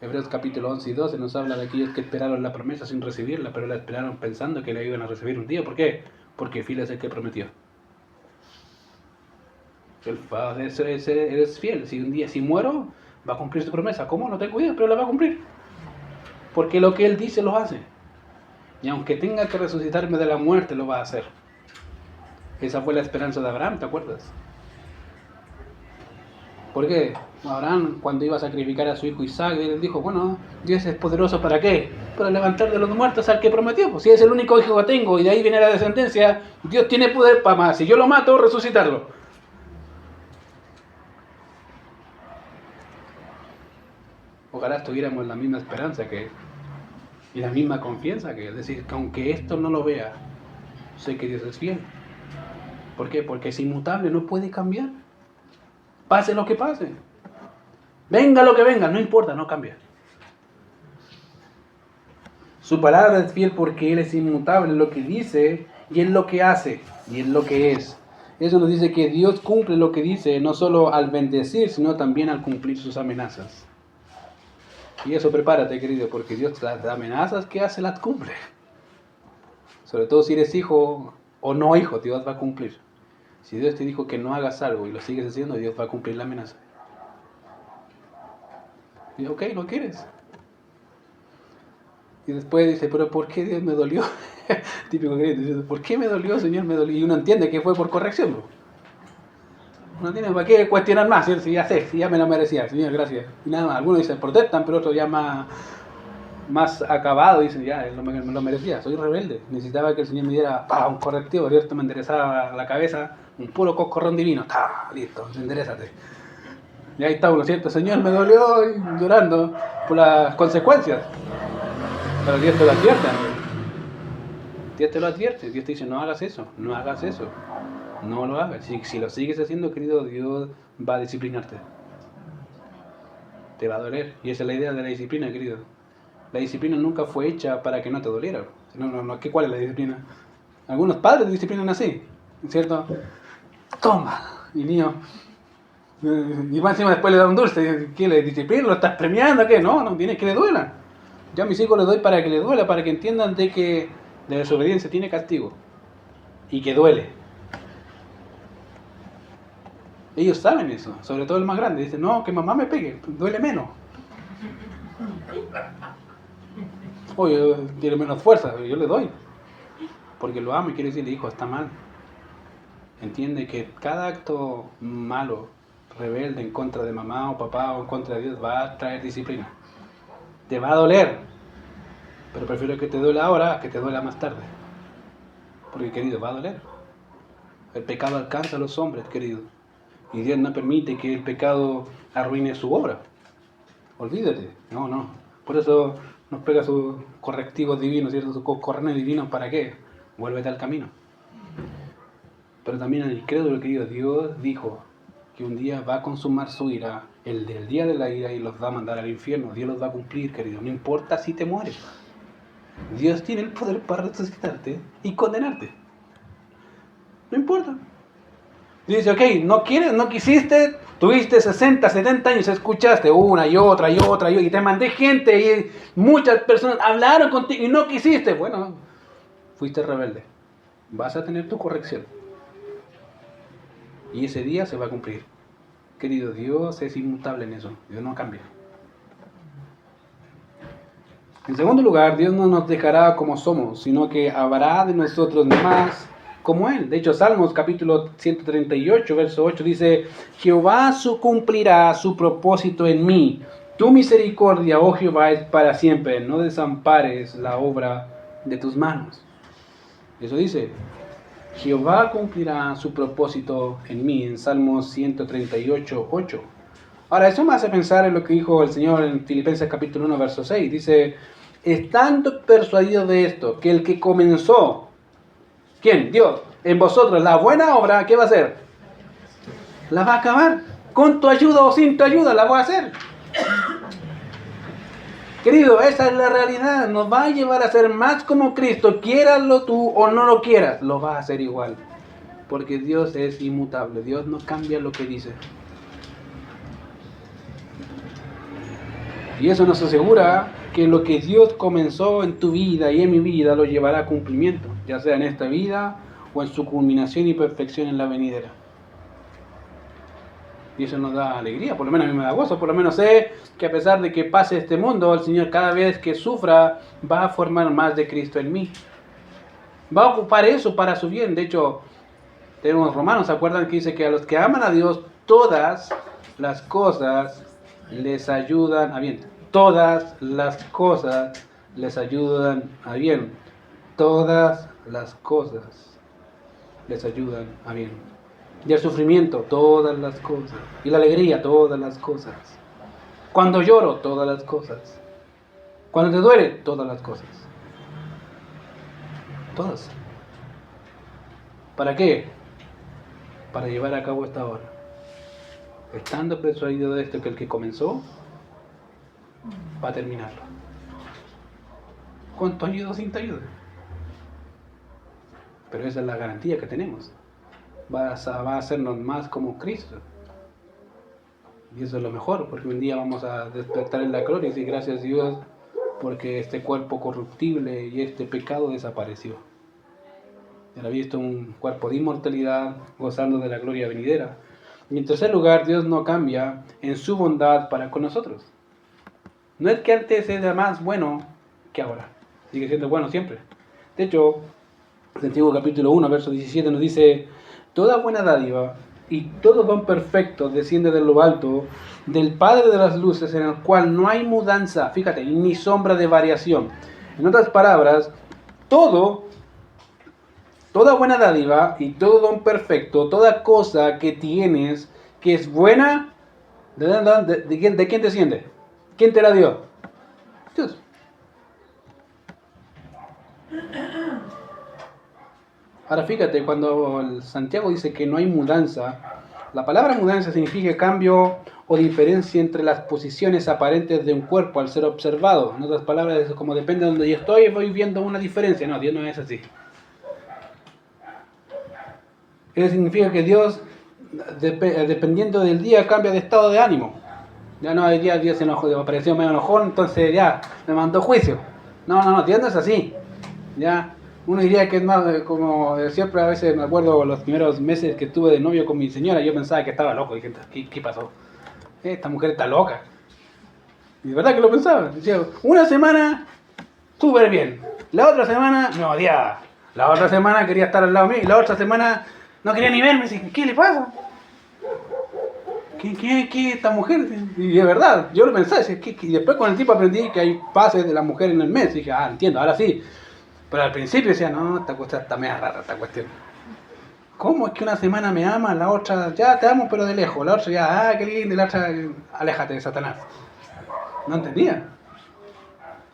Hebreos capítulo 11 y 12 nos habla de aquellos que esperaron la promesa sin recibirla, pero la esperaron pensando que la iban a recibir un día. ¿Por qué? Porque fiel es el que prometió. Eres fiel. Si un día, si muero, va a cumplir su promesa. ¿Cómo? No tengo idea, pero la va a cumplir. Porque lo que Él dice lo hace. Y aunque tenga que resucitarme de la muerte, lo va a hacer. Esa fue la esperanza de Abraham, ¿te acuerdas? ¿Por qué? Abraham, cuando iba a sacrificar a su hijo Isaac, él dijo, bueno, Dios es poderoso ¿para qué? Para levantar de los muertos al que prometió. Pues si es el único hijo que tengo y de ahí viene la descendencia, Dios tiene poder para más. Si yo lo mato, resucitarlo. Ojalá estuviéramos en la misma esperanza que él y la misma confianza que él. Es decir, que aunque esto no lo vea, sé que Dios es fiel. ¿Por qué? Porque es inmutable, no puede cambiar. Pase lo que pase. Venga lo que venga, no importa, no cambia. Su palabra es fiel porque Él es inmutable en lo que dice y en lo que hace y en lo que es. Eso nos dice que Dios cumple lo que dice, no solo al bendecir, sino también al cumplir sus amenazas. Y eso prepárate, querido, porque Dios las amenazas que hace las cumple. Sobre todo si eres hijo o no hijo, Dios va a cumplir. Si Dios te dijo que no hagas algo y lo sigues haciendo, Dios va a cumplir la amenaza. Y ok, no quieres. Y después dice, pero ¿por qué Dios me dolió? Típico creyente, dice, ¿por qué me dolió, Señor? Me dolió. Y uno entiende que fue por corrección. No tiene para qué cuestionar más, si ya sé, si ya me lo merecía, Señor, gracias. Y nada más, algunos dicen, protestan, pero otros ya más acabado, dicen, ya, me lo merecía, soy rebelde. Necesitaba que el Señor me diera un correctivo, ¿cierto? Me enderezaba la cabeza Un puro coscorrón divino. Listo, enderezate. Y ahí está uno, ¿cierto? Señor, me dolió y llorando por las consecuencias. Pero Dios te lo advierte. Dios te lo advierte. Dios te dice, no hagas eso, no hagas eso. No lo hagas. Si lo sigues haciendo, querido, Dios va a disciplinarte. Te va a doler. Y esa es la idea de la disciplina, querido. La disciplina nunca fue hecha para que no te doliera. No, ¿cuál es la disciplina? Algunos padres disciplinan así, ¿cierto? Toma, y niño. Y más encima después le da un dulce. ¿Qué le disciplina? ¿Lo estás premiando? ¿Qué? No, tienes que le duela. Yo a mis hijos les doy para que les duela, para que entiendan de que la desobediencia tiene castigo. Y que duele. Ellos saben eso, sobre todo el más grande. Dicen, no, que mamá me pegue, duele menos. Oye, tiene menos fuerza, yo le doy. Porque lo amo y quiero decirle, hijo, está mal. Entiende que cada acto malo, rebelde en contra de mamá o papá o en contra de Dios va a traer disciplina. Te va a doler. Pero prefiero que te duela ahora a que te duela más tarde. Porque, querido, va a doler. El pecado alcanza a los hombres, querido. Y Dios no permite que el pecado arruine su obra. Olvídate. No. Por eso nos pega sus correctivos divinos, ¿cierto? Sus correnes divinos, ¿para qué? Vuélvete al camino. Pero también el incrédulo, querido, Dios dijo que un día va a consumar su ira, el del día de la ira, y los va a mandar al infierno. Dios los va a cumplir, querido. No importa si te mueres. Dios tiene el poder para resucitarte y condenarte. No importa. Dice, ok, no quieres, no quisiste, tuviste 60, 70 años, escuchaste una y otra, y te mandé gente y muchas personas hablaron contigo y no quisiste. Bueno, fuiste rebelde. Vas a tener tu corrección. Y ese día se va a cumplir. Querido, Dios es inmutable en eso. Dios no cambia. En segundo lugar, Dios no nos dejará como somos, sino que habrá de nosotros más como Él. De hecho, Salmos capítulo 138, verso 8 dice, Jehová cumplirá su propósito en mí. Tu misericordia, oh Jehová, es para siempre. No desampares la obra de tus manos. Eso dice, Jehová cumplirá su propósito en mí, en Salmos 138, 8. Ahora, eso me hace pensar en lo que dijo el Señor en Filipenses capítulo 1, verso 6. Dice, estando persuadido de esto, que el que comenzó, ¿quién? Dios, en vosotros la buena obra, ¿qué va a hacer? La va a acabar. Con tu ayuda o sin tu ayuda, la va a hacer. Querido, esa es la realidad. Nos va a llevar a ser más como Cristo, quieraslo tú o no lo quieras, lo vas a hacer igual. Porque Dios es inmutable. Dios no cambia lo que dice. Y eso nos asegura que lo que Dios comenzó en tu vida y en mi vida lo llevará a cumplimiento, ya sea en esta vida o en su culminación y perfección en la venidera. Y eso nos da alegría, por lo menos a mí me da gozo, por lo menos sé que a pesar de que pase este mundo, el Señor cada vez que sufra va a formar más de Cristo en mí. Va a ocupar eso para su bien. De hecho, tenemos Romanos, ¿se acuerdan que dice que a los que aman a Dios todas las cosas les ayudan a bien? Todas las cosas les ayudan a bien. Todas las cosas les ayudan a bien. Y el sufrimiento, todas las cosas. Y la alegría, todas las cosas. Cuando lloro, todas las cosas. Cuando te duele, todas las cosas. Todas. ¿Para qué? Para llevar a cabo esta obra. Estando persuadido de esto, que el que comenzó va a terminarlo. Con tu ayuda o sin tu ayuda. Pero esa es la garantía que tenemos. Va a hacernos más como Cristo. Y eso es lo mejor, porque un día vamos a despertar en la gloria y decir gracias a Dios porque este cuerpo corruptible y este pecado desapareció. Era visto un cuerpo de inmortalidad gozando de la gloria venidera. Y en tercer lugar, Dios no cambia en su bondad para con nosotros. No es que antes era más bueno que ahora. Sigue siendo bueno siempre. De hecho, el antiguo capítulo 1, verso 17 nos dice, toda buena dádiva y todo don perfecto desciende de lo alto, del Padre de las luces, en el cual no hay mudanza, fíjate, ni sombra de variación. En otras palabras, todo toda buena dádiva y todo don perfecto, toda cosa que tienes que es buena, ¿de quién desciende? ¿Quién te la dio? Dios. Ahora fíjate, cuando el Santiago dice que no hay mudanza, la palabra mudanza significa cambio o diferencia entre las posiciones aparentes de un cuerpo al ser observado. En otras palabras, es como depende de donde yo estoy, voy viendo una diferencia. No, Dios no es así. Eso significa que Dios, dependiendo del día, cambia de estado de ánimo. Ya no, hoy día Dios se enojó, apareció medio enojón, entonces ya, me mandó juicio. No, Dios no es así. Ya, uno diría que es más, como siempre a veces me acuerdo los primeros meses que estuve de novio con mi señora, yo pensaba que estaba loco, dije, ¿qué pasó? Esta mujer está loca. Y de verdad que lo pensaba. Decía, una semana, súper bien. La otra semana, me odiaba. La otra semana quería estar al lado mío. Y la otra semana, no quería ni verme. Decía, ¿qué le pasa? ¿Qué esta mujer? Y de verdad, yo lo pensaba. Y después con el tiempo aprendí que hay fases de la mujer en el mes. Y dije, entiendo, ahora sí. Pero al principio decía, no, esta cuestión está media rara, esta cuestión. ¿Cómo es que una semana me ama, la otra, ya te amo pero de lejos, la otra ya, qué lindo, y la otra, aléjate de Satanás? No entendía.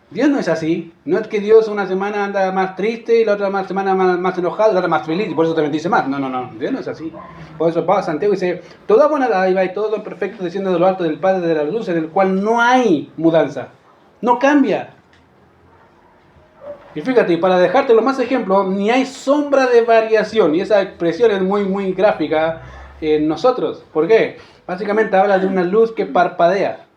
Dios no es así. No es que Dios una semana anda más triste y la otra semana más enojado y la otra más feliz y por eso te bendice más. No. Dios no es así. Por eso Pablo Santiago dice, toda buena dádiva y todo don perfecto desciende de lo alto del Padre de la luz, en el cual no hay mudanza. No cambia. Y fíjate, para dejarte más ejemplos, ni hay sombra de variación. Y esa expresión es muy gráfica en nosotros. ¿Por qué? Básicamente habla de una luz que parpadea.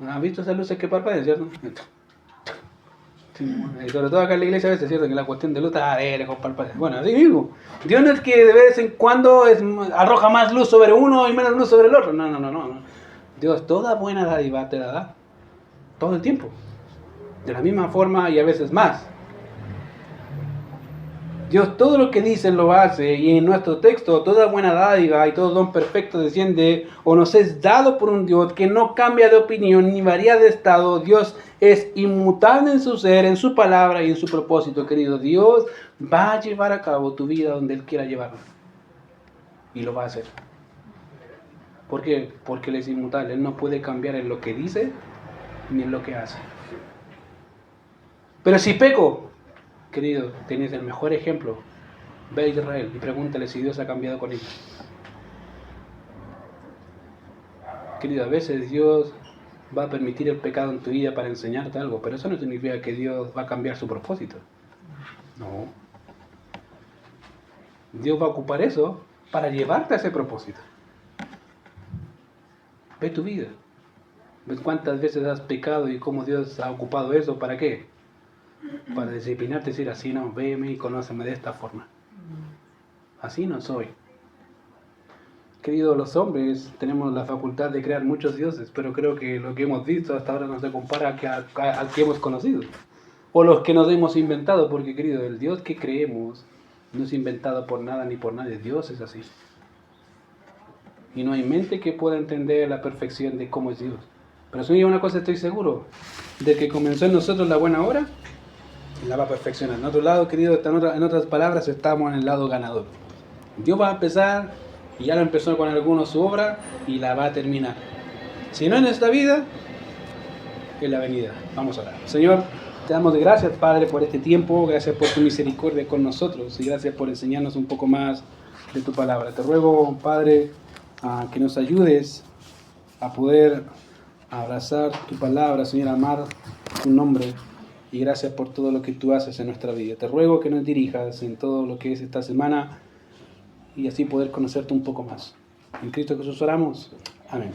¿Has visto esas luces que parpadean, cierto? Sí, y sobre todo acá en la iglesia a veces, ¿cierto? Que la cuestión de luz está de lejos parpadea. Bueno, así mismo. Dios no es que de vez en cuando arroja más luz sobre uno y menos luz sobre el otro. No. Dios toda buena dádiva te la da todo el tiempo. De la misma forma y a veces más. Dios todo lo que dice lo hace, y en nuestro texto toda buena dádiva y todo don perfecto desciende o nos es dado por un Dios que no cambia de opinión ni varía de estado. Dios es inmutable en su ser, en su palabra y en su propósito, querido. Dios va a llevar a cabo tu vida donde Él quiera llevarla. Y lo va a hacer. ¿Por qué? Porque Él es inmutable. Él no puede cambiar en lo que dice ni en lo que hace. Pero si peco, querido, tenés el mejor ejemplo. Ve a Israel y pregúntale si Dios ha cambiado con ellos. Querido, a veces Dios va a permitir el pecado en tu vida para enseñarte algo, pero eso no significa que Dios va a cambiar su propósito. No. Dios va a ocupar eso para llevarte a ese propósito. Ve tu vida. Ve cuántas veces has pecado y cómo Dios ha ocupado eso. ¿Para qué? Para disciplinarte y decir, así no, veme y conóceme de esta forma. Así no soy. Queridos, los hombres tenemos la facultad de crear muchos dioses, pero creo que lo que hemos visto hasta ahora no se compara al que hemos conocido. O los que nos hemos inventado, porque querido, el Dios que creemos no es inventado por nada ni por nadie. Dios es así. Y no hay mente que pueda entender la perfección de cómo es Dios. Pero si una cosa estoy seguro, de que comenzó en nosotros la buena obra, la va a perfeccionar. En otro lado, querido, en otras palabras, estamos en el lado ganador. Dios va a empezar, y ya lo empezó con algunos su obra, y la va a terminar. Si no en esta vida, en la venida. Vamos a orar. Señor, te damos de gracias, Padre, por este tiempo. Gracias por tu misericordia con nosotros. Y gracias por enseñarnos un poco más de tu palabra. Te ruego, Padre, que nos ayudes a poder abrazar tu palabra, Señor, amar tu nombre. Y gracias por todo lo que tú haces en nuestra vida. Te ruego que nos dirijas en todo lo que es esta semana y así poder conocerte un poco más. En Cristo Jesús oramos. Amén.